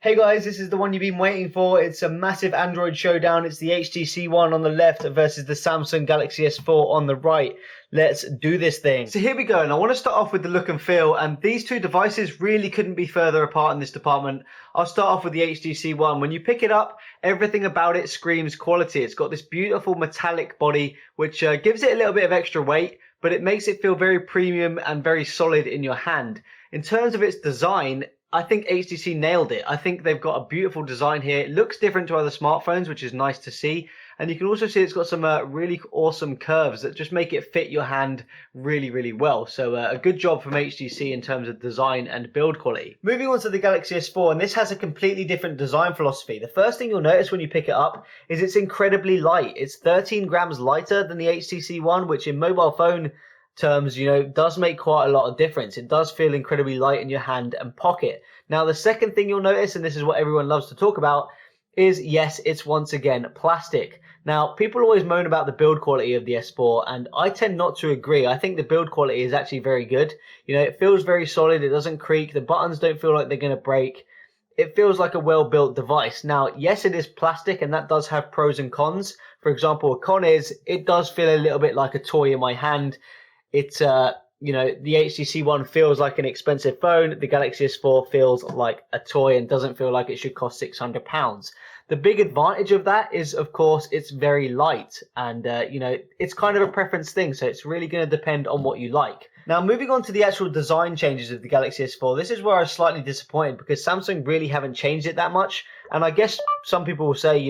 Hey guys, this is the one you've been waiting for. It's a massive Android showdown. It's the HTC One on the left versus the Samsung Galaxy S4 on the right. Let's do this thing. So here we go, and I want to start off with the look and feel, and these two devices really couldn't be further apart in this department. I'll start off with the HTC One. When you pick it up, everything about it screams quality. It's got this beautiful metallic body, which gives it a little bit of extra weight, but it makes it feel very premium and very solid in your hand. In terms of its design, I think HTC nailed it. I think they've got a beautiful design here. It looks different to other smartphones, which is nice to see. And you can also see it's got some really awesome curves that just make it fit your hand really, really well. So a good job from HTC in terms of design and build quality. Moving on to the Galaxy S4, and this has a completely different design philosophy. The first thing you'll notice when you pick it up is it's incredibly light. It's 13 grams lighter than the HTC One, which in mobile phone terms, does make quite a lot of difference. It does feel incredibly light in your hand and pocket. Now, the second thing you'll notice, and this is what everyone loves to talk about, is yes, it's once again plastic. Now, people always moan about the build quality of the S4, and I tend not to agree. I think the build quality is actually very good. It feels very solid. It doesn't creak. The buttons don't feel like they're going to break. It feels like a well-built device. Now, yes, it is plastic, and that does have pros and cons. For example, a con is it does feel a little bit like a toy in my hand. It's, the HTC One feels like an expensive phone. The Galaxy S4 feels like a toy and doesn't feel like it should cost £600. The big advantage of that is, of course, it's very light. And, it's kind of a preference thing. So it's really going to depend on what you like. Now, moving on to the actual design changes of the Galaxy S4, this is where I was slightly disappointed because Samsung really haven't changed it that much. And I guess some people will say,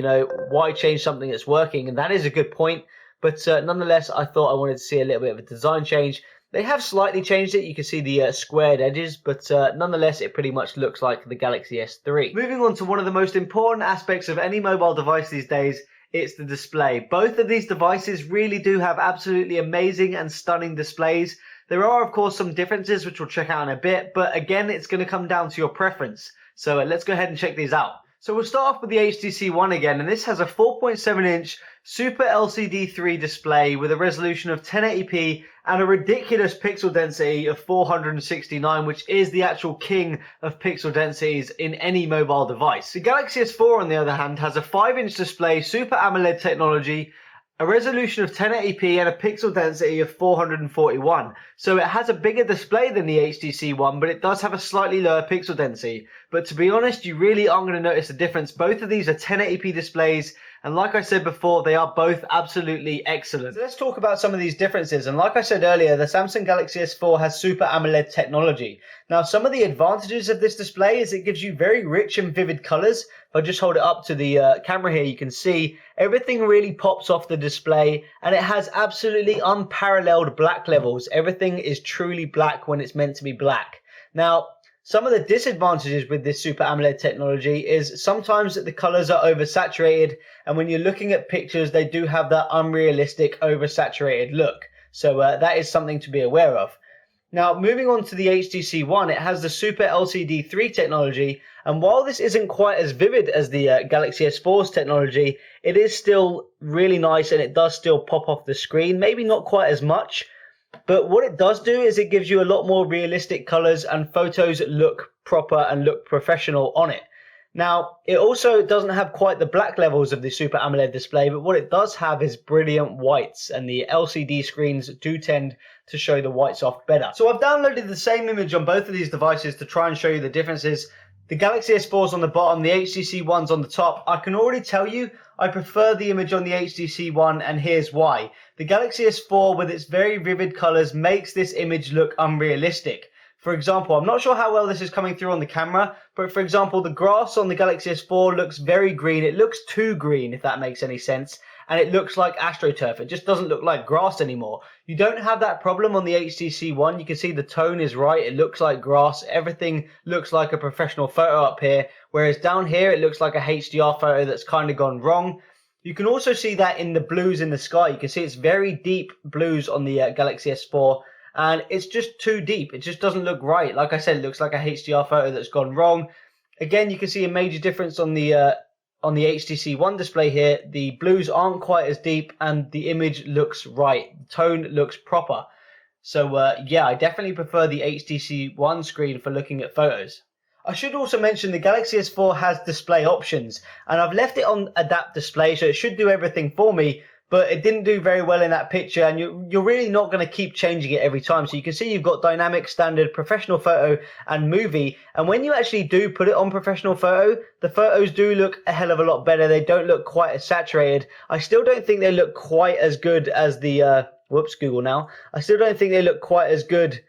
why change something that's working? And that is a good point. But nonetheless, I thought I wanted to see a little bit of a design change. They have slightly changed it. You can see the squared edges, but nonetheless, it pretty much looks like the Galaxy S3. Moving on to one of the most important aspects of any mobile device these days, it's the display. Both of these devices really do have absolutely amazing and stunning displays. There are, of course, some differences, which we'll check out in a bit, but again, it's going to come down to your preference. So let's go ahead and check these out. So we'll start off with the HTC One again, and this has a 4.7-inch Super LCD 3 display with a resolution of 1080p and a ridiculous pixel density of 469, which is the actual king of pixel densities in any mobile device. The Galaxy S4, on the other hand, has a 5-inch display, Super AMOLED technology, a resolution of 1080p and a pixel density of 441. So it has a bigger display than the HTC One, but it does have a slightly lower pixel density. But to be honest, you really aren't going to notice a difference. Both of these are 1080p displays, and like I said before, they are both absolutely excellent. So let's talk about some of these differences. And like I said earlier, the Samsung Galaxy S4 has Super AMOLED technology. Now, some of the advantages of this display is it gives you very rich and vivid colors. If I just hold it up to the camera here, you can see everything really pops off the display, and it has absolutely unparalleled black levels. Everything is truly black when it's meant to be black. Now, some of the disadvantages with this Super AMOLED technology is sometimes the colors are oversaturated, and when you're looking at pictures, they do have that unrealistic oversaturated look. So that is something to be aware of. Now, moving on to the HTC One, it has the Super LCD 3 technology, and while this isn't quite as vivid as the Galaxy S4's technology, it is still really nice and it does still pop off the screen, maybe not quite as much. But what it does do is it gives you a lot more realistic colors and photos look proper and look professional on it. Now, it also doesn't have quite the black levels of the Super AMOLED display, but what it does have is brilliant whites, and the LCD screens do tend to show the whites off better. So I've downloaded the same image on both of these devices to try and show you the differences. The Galaxy S4 is on the bottom, the HTC One's on the top. I can already tell you I prefer the image on the HTC One, and here's why. The Galaxy S4 with its very vivid colors makes this image look unrealistic. For example, I'm not sure how well this is coming through on the camera, but for example, the grass on the Galaxy S4 looks very green. It looks too green, if that makes any sense. And it looks like AstroTurf. It just doesn't look like grass anymore. You don't have that problem on the HTC One. You can see the tone is right. It looks like grass. Everything looks like a professional photo up here. Whereas down here, it looks like a HDR photo that's kind of gone wrong. You can also see that in the blues in the sky. You can see it's very deep blues on the Galaxy S4. And it's just too deep. It just doesn't look right. Like I said, it looks like a HDR photo that's gone wrong. Again, you can see a major difference on the HTC One display here. The blues aren't quite as deep and the image looks right. The tone looks proper. So yeah, I definitely prefer the HTC One screen for looking at photos. I should also mention the Galaxy S4 has display options, and I've left it on adapt display, so it should do everything for me, but it didn't do very well in that picture, and you're really not going to keep changing it every time. So you can see you've got dynamic, standard, professional photo, and movie, and when you actually do put it on professional photo, the photos do look a hell of a lot better. They don't look quite as saturated. I still don't think they look quite as good as the, whoops, Google now. I still don't think they look quite as good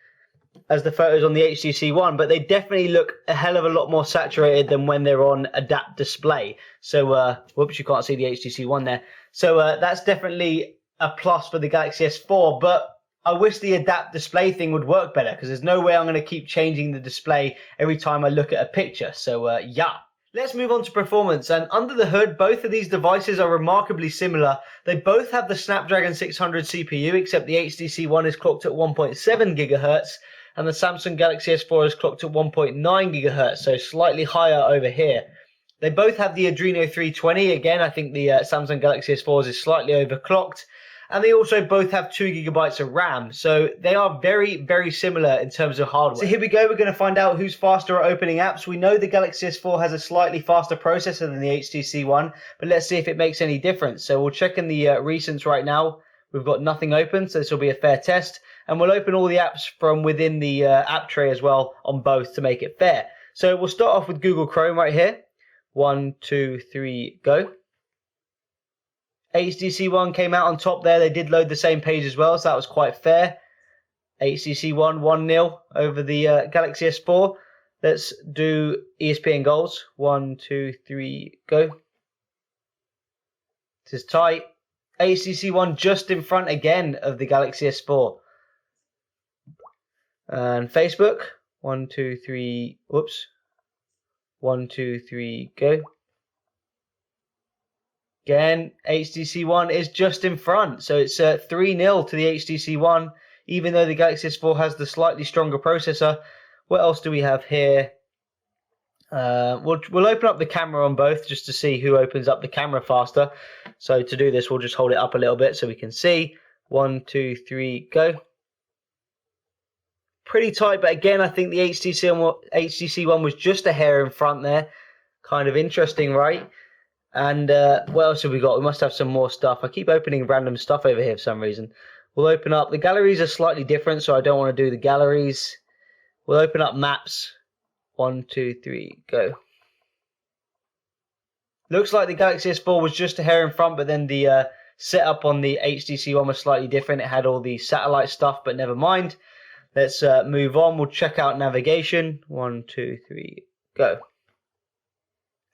as the photos on the HTC One, but they definitely look a hell of a lot more saturated than when they're on adapt display. So, whoops, you can't see the HTC One there. So that's definitely a plus for the Galaxy S4, but I wish the adapt display thing would work better, because there's no way I'm going to keep changing the display every time I look at a picture. So, yeah. Let's move on to performance, and under the hood, both of these devices are remarkably similar. They both have the Snapdragon 600 CPU, except the HTC One is clocked at 1.7 GHz, and the Samsung Galaxy S4 is clocked at 1.9 GHz, so slightly higher over here. They both have the Adreno 320. Again, I think the Samsung Galaxy S4 is slightly overclocked. And they also both have 2 GB of RAM. So they are very, very similar in terms of hardware. So here we go. We're going to find out who's faster at opening apps. We know the Galaxy S4 has a slightly faster processor than the HTC One, but let's see if it makes any difference. So we'll check in the recents right now. We've got nothing open, so this will be a fair test. And we'll open all the apps from within the app tray as well on both to make it fair. So we'll start off with Google Chrome right here. 1, 2, 3, go. HTC One came out on top there. They did load the same page as well, so that was quite fair. HTC One 1-0 over the Galaxy S4. Let's do ESPN goals. 1, 2, 3, go. This is tight. HTC One just in front again of the Galaxy S4. And Facebook. 1, 2, 3. Whoops. 1, 2, 3, go. Again, HTC One is just in front. So it's 3-0 to the HTC One, even though the Galaxy S4 has the slightly stronger processor. What else do we have here? We'll open up the camera on both just to see who opens up the camera faster. So to do this, we'll just hold it up a little bit so we can see. 1, 2, 3, go. Pretty tight, but again, I think the HTC One was just a hair in front there. Kind of interesting, right? And what else have we got? We must have some more stuff. I keep opening random stuff over here for some reason. We'll open up. The galleries are slightly different, so I don't want to do the galleries. We'll open up maps. 1, 2, 3, go. Looks like the Galaxy S4 was just a hair in front, but then the setup on the HTC One was slightly different. It had all the satellite stuff, but never mind. Let's move on. We'll check out navigation. 1, 2, 3, go.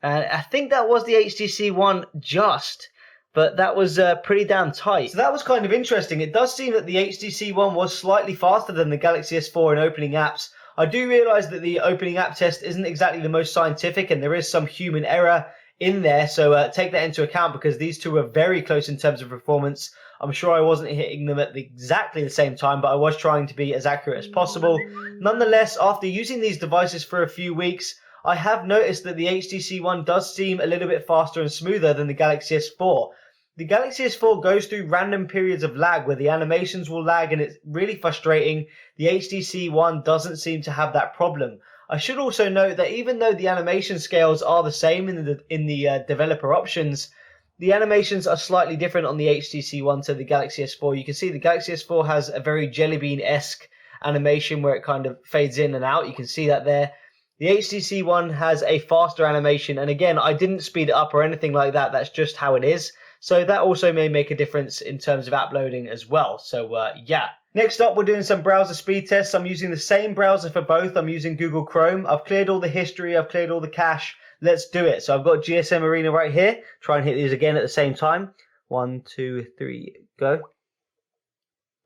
And I think that was the HTC One just, but that was pretty damn tight. So that was kind of interesting. It does seem that the HTC One was slightly faster than the Galaxy S4 in opening apps. I do realize that the opening app test isn't exactly the most scientific, and there is some human error in there, so take that into account, because these two are very close in terms of performance. I'm sure I wasn't hitting them at exactly the same time, but I was trying to be as accurate as possible. Nonetheless, after using these devices for a few weeks, I have noticed that the HTC One does seem a little bit faster and smoother than the Galaxy S4. The Galaxy S4 goes through random periods of lag where the animations will lag, and it's really frustrating. The HTC One doesn't seem to have that problem. I should also note that even though the animation scales are the same in the developer options, the animations are slightly different on the HTC One to the Galaxy S4. You can see the Galaxy S4 has a very Jelly Bean-esque animation where it kind of fades in and out. You can see that there. The HTC One has a faster animation, and again, I didn't speed it up or anything like that. That's just how it is. So that also may make a difference in terms of app loading as well. So yeah. Next up, we're doing some browser speed tests. I'm using the same browser for both. I'm using Google Chrome. I've cleared all the history. I've cleared all the cache. Let's do it. So I've got GSM Arena right here. Try and hit these again at the same time. 1, 2, 3, go.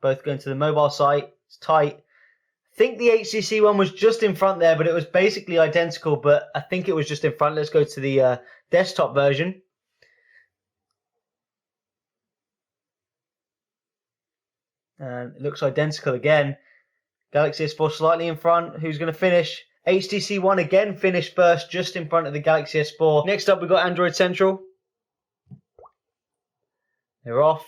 Both going to the mobile site. It's tight. I think the HTC One was just in front there, but it was basically identical, but I think it was just in front. Let's go to the desktop version. And it looks identical again. Galaxy S4 slightly in front. Who's going to finish? HTC One again finished first, just in front of the Galaxy S4. Next up, we've got Android Central. They're off.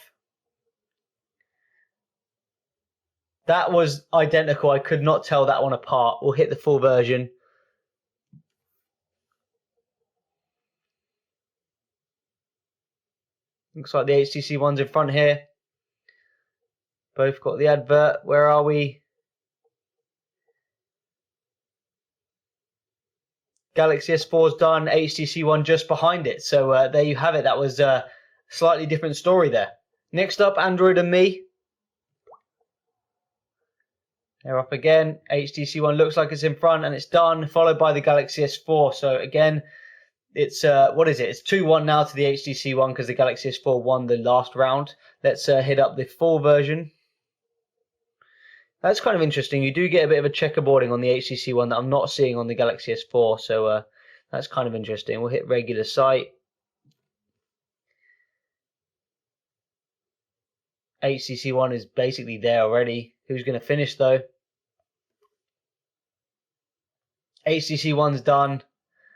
That was identical. I could not tell that one apart. We'll hit the full version. Looks like the HTC One's in front here. Both got the advert. Where are we? Galaxy S4's done, HTC One just behind it. So there you have it. That was a slightly different story there. Next up, Android and me. They're up again. HTC One looks like it's in front and it's done, followed by the Galaxy S4. So again, it's what is it? It's 2-1 now to the HTC One because the Galaxy S4 won the last round. Let's hit up the full version. That's kind of interesting. You do get a bit of a checkerboarding on the HTC One that I'm not seeing on the Galaxy S4. So that's kind of interesting. We'll hit regular site. HTC One is basically there already. Who's going to finish though? HTC One's done,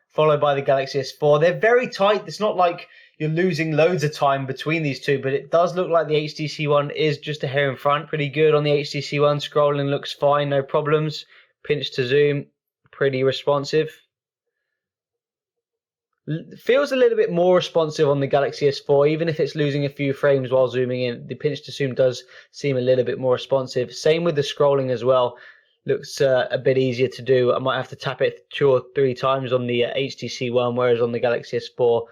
followed by the Galaxy S4. They're very tight. It's not like you're losing loads of time between these two, but it does look like the HTC One is just a hair in front. Pretty good on the HTC One. Scrolling looks fine, no problems. Pinch to zoom, pretty responsive. Feels a little bit more responsive on the Galaxy S4, even if it's losing a few frames while zooming in. The pinch to zoom does seem a little bit more responsive. Same with the scrolling as well. Looks a bit easier to do. I might have to tap it 2 or 3 times on the HTC One, whereas on the Galaxy S4,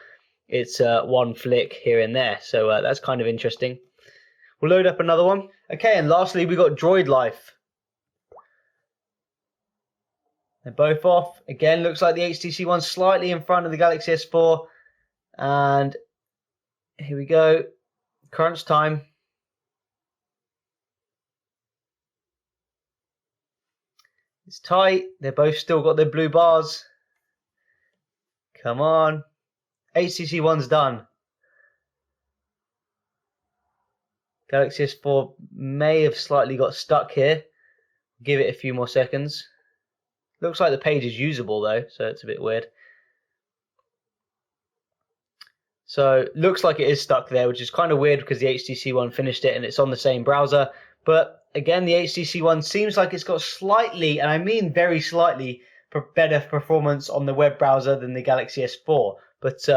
it's one flick here and there. So that's kind of interesting. We'll load up another one. Okay, and lastly, we got Droid Life. They're both off. Again, looks like the HTC One slightly in front of the Galaxy S4. And here we go. Crunch time. It's tight. They're both still got their blue bars. Come on. HTC One's done. Galaxy S4 may have slightly got stuck here. Give it a few more seconds. Looks like the page is usable though, so it's a bit weird. So looks like it is stuck there, which is kind of weird because the HTC One finished it and it's on the same browser. But again, the HTC One seems like it's got slightly, and I mean very slightly, better performance on the web browser than the Galaxy S4. But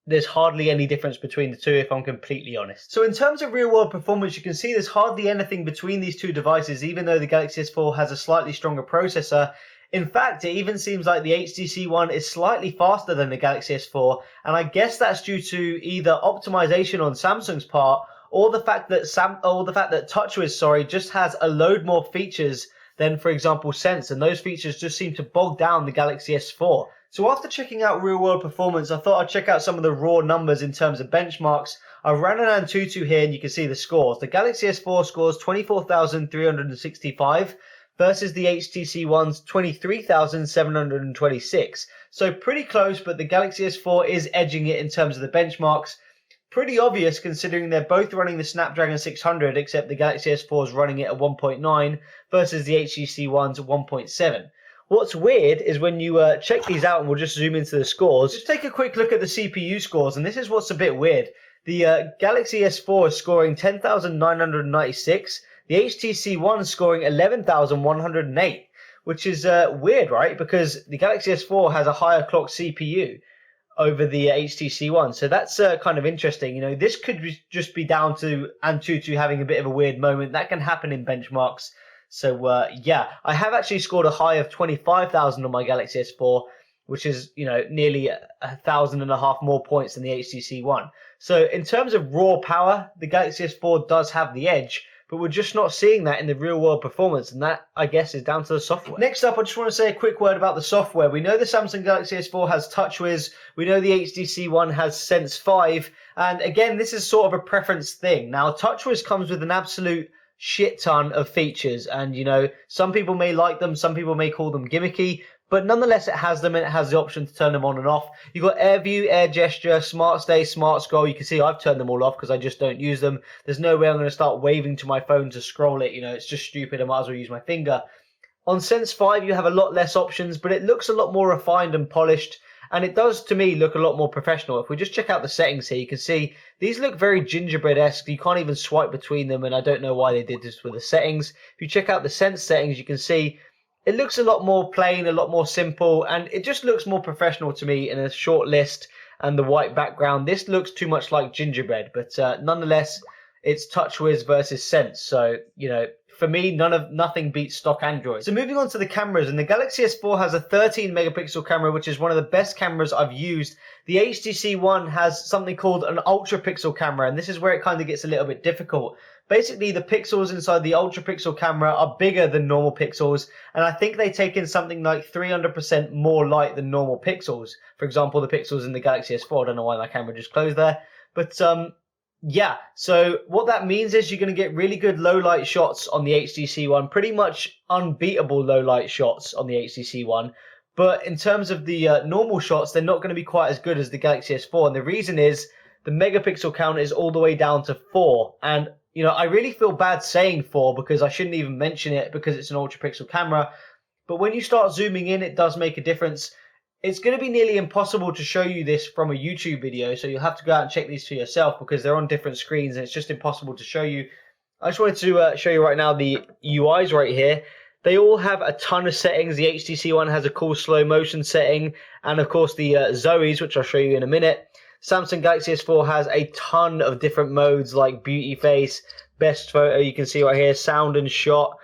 there's hardly any difference between the two, if I'm completely honest. So in terms of real-world performance, you can see there's hardly anything between these two devices, even though the Galaxy S4 has a slightly stronger processor. In fact, it even seems like the HTC One is slightly faster than the Galaxy S4, and I guess that's due to either optimization on Samsung's part or the fact that TouchWiz, just has a load more features than, for example, Sense, and those features just seem to bog down the Galaxy S4. So after checking out real-world performance, I thought I'd check out some of the raw numbers in terms of benchmarks. I ran an Antutu here, and you can see the scores. The Galaxy S4 scores 24,365. versus the HTC One's 23,726. So pretty close, but the Galaxy S4 is edging it in terms of the benchmarks. Pretty obvious considering they're both running the Snapdragon 600, except the Galaxy S4 is running it at 1.9 versus the HTC One's 1.7. What's weird is when you check these out, and we'll just zoom into the scores, just take a quick look at the CPU scores, and this is what's a bit weird. The Galaxy S4 is scoring 10,996. The HTC One is scoring 11,108, which is weird, right? Because the Galaxy S4 has a higher clock CPU over the HTC One. So that's kind of interesting. You know, this could just be down to Antutu having a bit of a weird moment. That can happen in benchmarks. So yeah, I have actually scored a high of 25,000 on my Galaxy S4, which is, you know, nearly 1,500 more points than the HTC One. So in terms of raw power, the Galaxy S4 does have the edge, but we're just not seeing that in the real world performance, and that, I guess, is down to the software. Next up, I just want to say a quick word about the software. We know the Samsung Galaxy S4 has TouchWiz, we know the HTC One has Sense 5, and again, this is sort of a preference thing. Now, TouchWiz comes with an absolute shit ton of features, and you know, some people may like them, some people may call them gimmicky, but nonetheless it has them, and it has the option to turn them on and off. You've got Air View, Air Gesture, Smart Stay, Smart Scroll. You can see I've turned them all off because I just don't use them. There's no way I'm going to start waving to my phone to scroll it. You know, it's just stupid. I might as well use my finger. On Sense 5 you have a lot less options, but it looks a lot more refined and polished, and it does, to me, look a lot more professional. If we just check out the settings here, you can see these look very gingerbread-esque. You can't even swipe between them, and I don't know why they did this with the settings. If you check out the Sense settings, you can see it looks a lot more plain, a lot more simple, and it just looks more professional to me in a short list. and the white background. This looks too much like gingerbread, but nonetheless, it's TouchWiz versus Sense. So, you know, for me, nothing beats stock Android. So moving on to the cameras, and the Galaxy S4 has a 13 megapixel camera, which is one of the best cameras I've used. The HTC One has something called an ultra pixel camera, and this is where it kind of gets a little bit difficult. Basically, the pixels inside the ultra pixel camera are bigger than normal pixels, and I think they take in something like 300% more light than normal pixels. For example, the pixels in the Galaxy S4, I don't know why my camera just closed there, but yeah, so what that means is you're going to get really good low light shots on the HTC One, pretty much unbeatable low light shots on the HTC One. But in terms of the normal shots, they're not going to be quite as good as the Galaxy S4. And the reason is the megapixel count is all the way down to 4. And, you know, I really feel bad saying 4 because I shouldn't even mention it because it's an ultra pixel camera. But when you start zooming in, it does make a difference. It's going to be nearly impossible to show you this from a YouTube video, so you'll have to go out and check these for yourself because they're on different screens and it's just impossible to show you. I just wanted to show you right now the UIs right here. They all have a ton of settings. The HTC One has a cool slow motion setting, and of course the Zoe's, which I'll show you in a minute. Samsung Galaxy S4 has a ton of different modes like beauty face, best photo, you can see right here, sound and shot,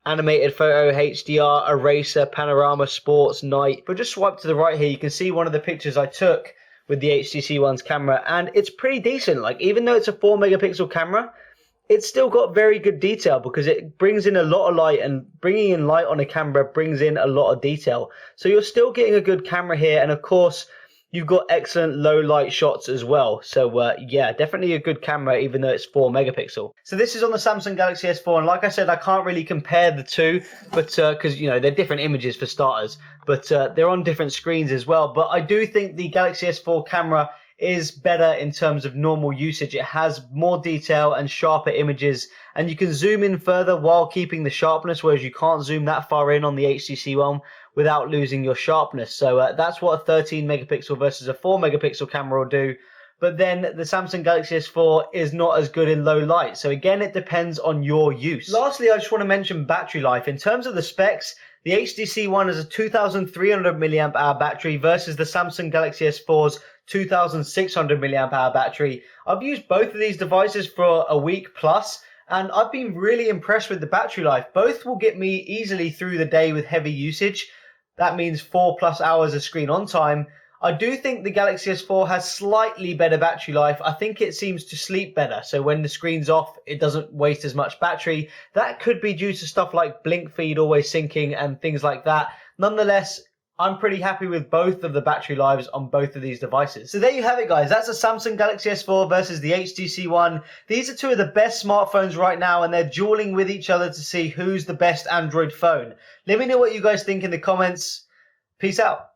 animated photo, HDR, eraser, panorama, sports, night. But just swipe to the right here, you can see one of the pictures I took with the HTC One's camera, and it's pretty decent. Like, even though it's a 4 megapixel camera, it's still got very good detail because it brings in a lot of light, and bringing in light on a camera brings in a lot of detail. So you're still getting a good camera here, and of course, you've got excellent low light shots as well. So yeah, definitely a good camera even though it's 4 megapixel. So this is on the Samsung Galaxy S4, and like I said, I can't really compare the two, but because you know they're different images for starters, but they're on different screens as well. But I do think the Galaxy S4 camera is better in terms of normal usage. It has more detail and sharper images, and you can zoom in further while keeping the sharpness, whereas you can't zoom that far in on the HTC One without losing your sharpness. So that's what a 13 megapixel versus a 4 megapixel camera will do. But then the Samsung Galaxy S4 is not as good in low light. So again, it depends on your use. Lastly, I just want to mention battery life. In terms of the specs, the HTC One has a 2,300 milliamp hour battery versus the Samsung Galaxy S4's 2,600 milliamp hour battery. I've used both of these devices for a week plus, and I've been really impressed with the battery life. Both will get me easily through the day with heavy usage. That means 4+ hours of screen on time. I do think the Galaxy S4 has slightly better battery life. I think it seems to sleep better. So when the screen's off, it doesn't waste as much battery. That could be due to stuff like blink feed always syncing and things like that. Nonetheless, I'm pretty happy with both of the battery lives on both of these devices. So there you have it, guys. That's the Samsung Galaxy S4 versus the HTC One. These are two of the best smartphones right now, and they're dueling with each other to see who's the best Android phone. Let me know what you guys think in the comments. Peace out.